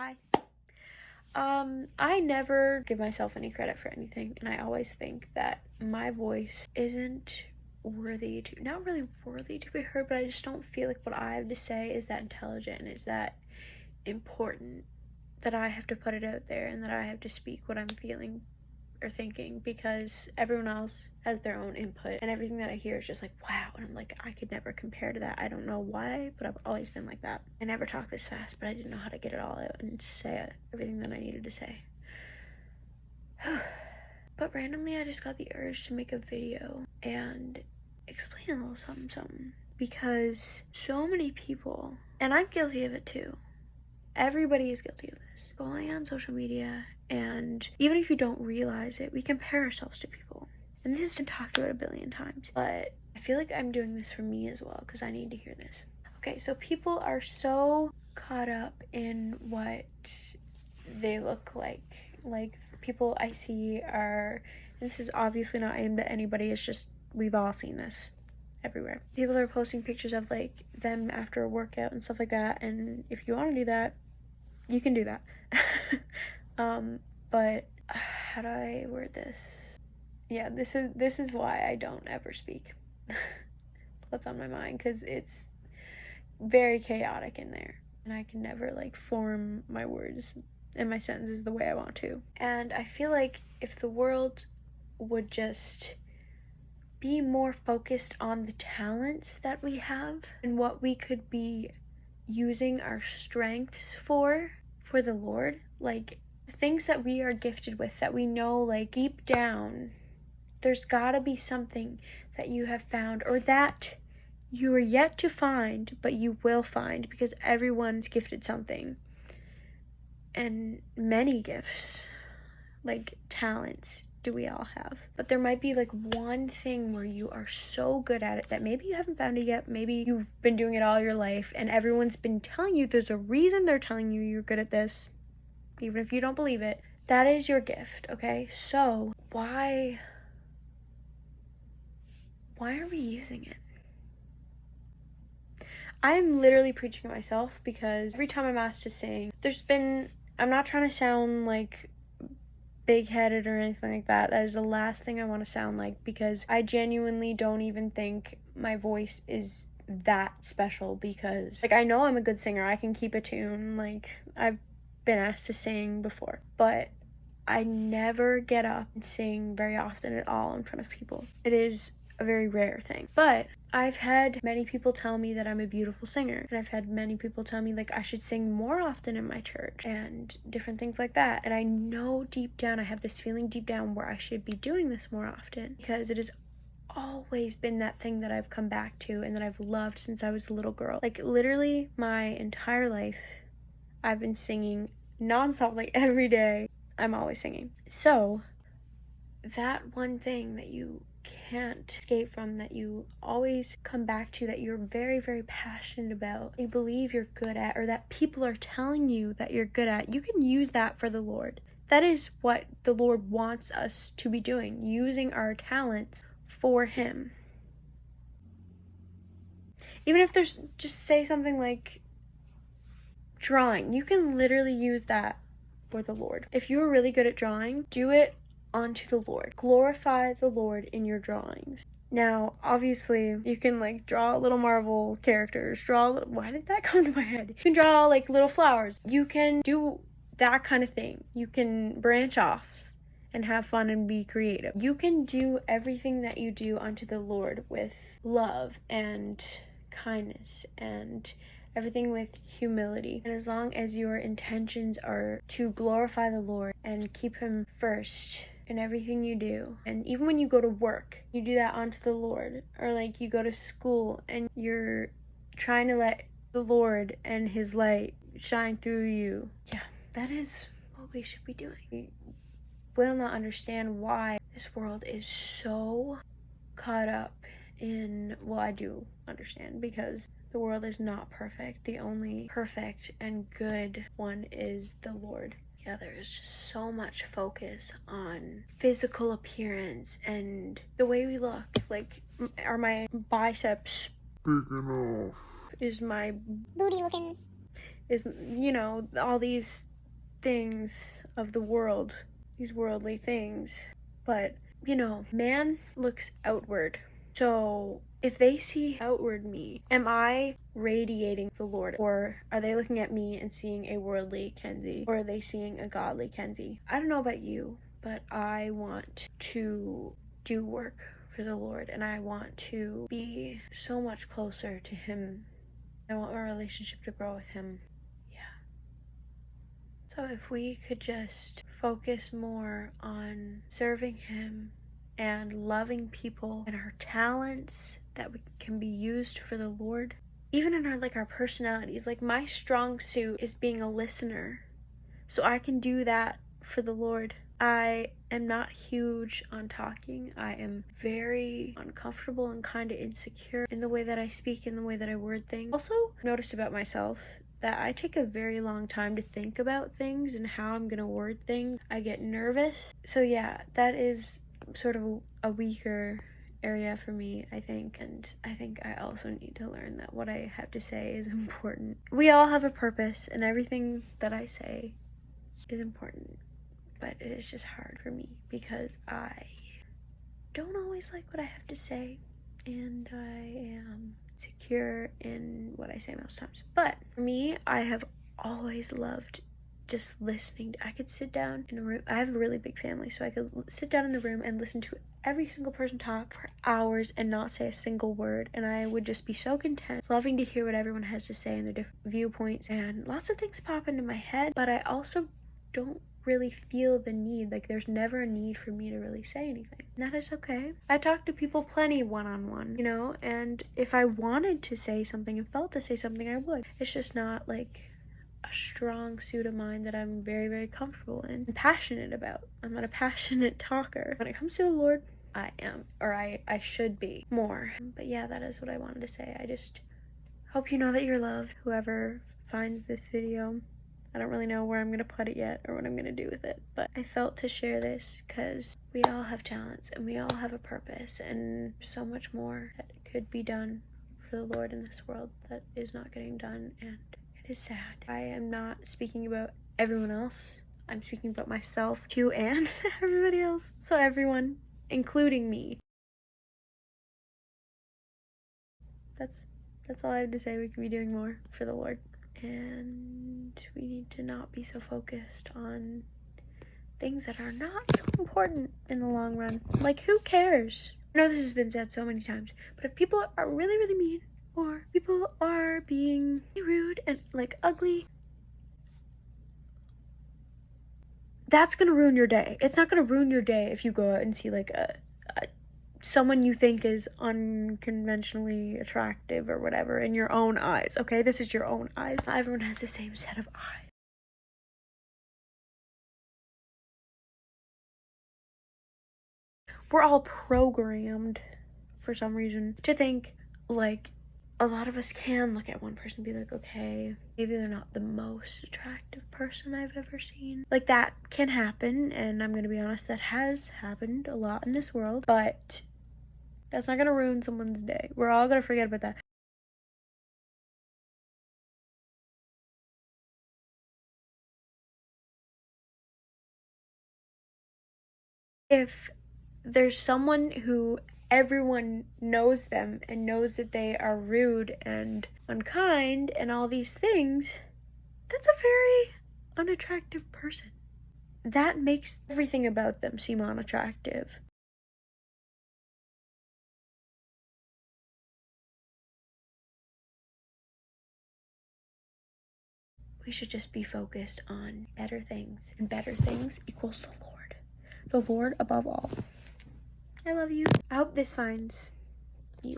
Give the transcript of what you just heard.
Hi. I never give myself any credit for anything, and I always think that my voice isn't not really worthy to be heard, but I just don't feel like what I have to say is that intelligent and is that important that I have to put it out there and that I have to speak what I'm feeling or thinking, because everyone else has their own input and everything that I hear is just like, wow, and I'm like, I could never compare to that. I don't know why, but I've always been like that. I never talk this fast, but I didn't know how to get it all out and say everything that I needed to say. But randomly I just got the urge to make a video and explain a little something, because so many people, and I'm guilty of it too, everybody is guilty of this, going on social media, and even if you don't realize it, we compare ourselves to people. And this has been talked about a billion times, but I feel like I'm doing this for me as well, because I need to hear this. Okay, so people are so caught up in what they look like. Like, people I see are, and this is obviously not aimed at anybody, it's just, we've all seen this everywhere. People are posting pictures of like them after a workout and stuff like that, and if you want to do that, you can do that. But how do I word this? Yeah, this is why I don't ever speak what's on my mind, because it's very chaotic in there, and I can never like form my words and my sentences the way I want to. And I feel like if the world would just be more focused on the talents that we have and what we could be using our strengths for the Lord, like the things that we are gifted with, that we know like deep down there's gotta be something that you have found, or that you are yet to find, but you will find, because everyone's gifted something, and many gifts, like talents, do we all have. But there might be like one thing where you are so good at it that maybe you haven't found it yet, maybe you've been doing it all your life and everyone's been telling you, there's a reason they're telling you you're good at this, even if you don't believe it. That is your gift, okay? So why are we using it? I'm literally preaching to myself, because every time I'm asked to sing, I'm not trying to sound like big-headed or anything like that. That is the last thing I want to sound like, because I genuinely don't even think my voice is that special, because like I know I'm a good singer, I can keep a tune, like I've been asked to sing before, but I never get up and sing very often at all in front of people. It is a very rare thing. But I've had many people tell me that I'm a beautiful singer, and I've had many people tell me like I should sing more often in my church and different things like that. And I know deep down, I have this feeling deep down where I should be doing this more often, because it has always been that thing that I've come back to and that I've loved since I was a little girl. Like literally my entire life I've been singing nonstop, like every day I'm always singing. So that one thing that you can't escape from, that you always come back to, that you're very, very passionate about, you believe you're good at, or that people are telling you that you're good at, you can use that for the Lord. That is what the Lord wants us to be doing, using our talents for Him. Even if there's, just say something like drawing, you can literally use that for the Lord. If you're really good at drawing, do it onto the Lord. Glorify the Lord in your drawings. Now, obviously, you can like draw little Marvel characters, why did that come to my head? You can draw like little flowers. You can do that kind of thing. You can branch off and have fun and be creative. You can do everything that you do unto the Lord with love and kindness and everything with humility. And as long as your intentions are to glorify the Lord and keep Him first in everything you do, and even when you go to work, you do that unto the Lord, or like you go to school and you're trying to let the Lord and His light shine through you, yeah, that is what we should be doing. We will not understand why this world is so caught up in, well, I do understand, because the world is not perfect. The only perfect and good one is the Lord. Yeah, there's just so much focus on physical appearance and the way we look. Like, are my biceps big enough? Is my booty looking? Is, you know, all these things of the world, these worldly things. But, you know, man looks outward. So if they see outward me, am I radiating the Lord? Or are they looking at me and seeing a worldly Kenzie? Or are they seeing a godly Kenzie? I don't know about you, but I want to do work for the Lord, and I want to be so much closer to Him. I want my relationship to grow with Him. Yeah. So if we could just focus more on serving Him and loving people and our talents that can be used for the Lord, even in our personalities. Like, my strong suit is being a listener, so I can do that for the Lord. I am not huge on talking. I am very uncomfortable and kind of insecure in the way that I speak, in the way that I word things. Also, noticed about myself that I take a very long time to think about things and how I'm gonna word things. I get nervous. So yeah, that is sort of a weaker area for me, I think. And I think I also need to learn that what I have to say is important. We all have a purpose, and everything that I say is important. But it is just hard for me because I don't always like what I have to say, and I am secure in what I say most times. But for me, I have always loved just listening. I could sit down in a room. I have a really big family, so I could sit down in the room and listen to every single person talk for hours and not say a single word, and I would just be so content, loving to hear what everyone has to say and their different viewpoints, and lots of things pop into my head, but I also don't really feel the need. Like, there's never a need for me to really say anything. And that is okay. I talk to people plenty one-on-one, you know, and if I wanted to say something and felt to say something, I would. It's just not like a strong suit of mine that I'm very, very comfortable in and passionate about. I'm not a passionate talker. When it comes to the Lord, I am, or I should be more. But yeah, that is what I wanted to say. I just hope you know that you're loved, whoever finds this video. I don't really know where I'm going to put it yet or what I'm going to do with it, but I felt to share this because we all have talents and we all have a purpose, and so much more that could be done for the Lord in this world that is not getting done, and it is sad. I am not speaking about everyone else. I'm speaking about myself too, and everybody else. So everyone, including me. That's all I have to say. We could be doing more for the Lord. And we need to not be so focused on things that are not so important in the long run. Like, who cares? I know this has been said so many times, but if people are really, really mean, or people are being rude and like ugly, that's gonna ruin your day. It's not gonna ruin your day if you go out and see like someone you think is unconventionally attractive or whatever in your own eyes, okay? This is your own eyes. Not everyone has the same set of eyes. We're all programmed for some reason to think like a lot of us can look at one person and be like, okay, maybe they're not the most attractive person I've ever seen. Like, that can happen, and I'm gonna be honest, that has happened a lot in this world, but that's not gonna ruin someone's day. We're all gonna forget about that. If there's someone who everyone knows them and knows that they are rude and unkind and all these things, that's a very unattractive person. That makes everything about them seem unattractive. We should just be focused on better things, and better things equals the Lord. The Lord above all. I love you. I hope this finds you.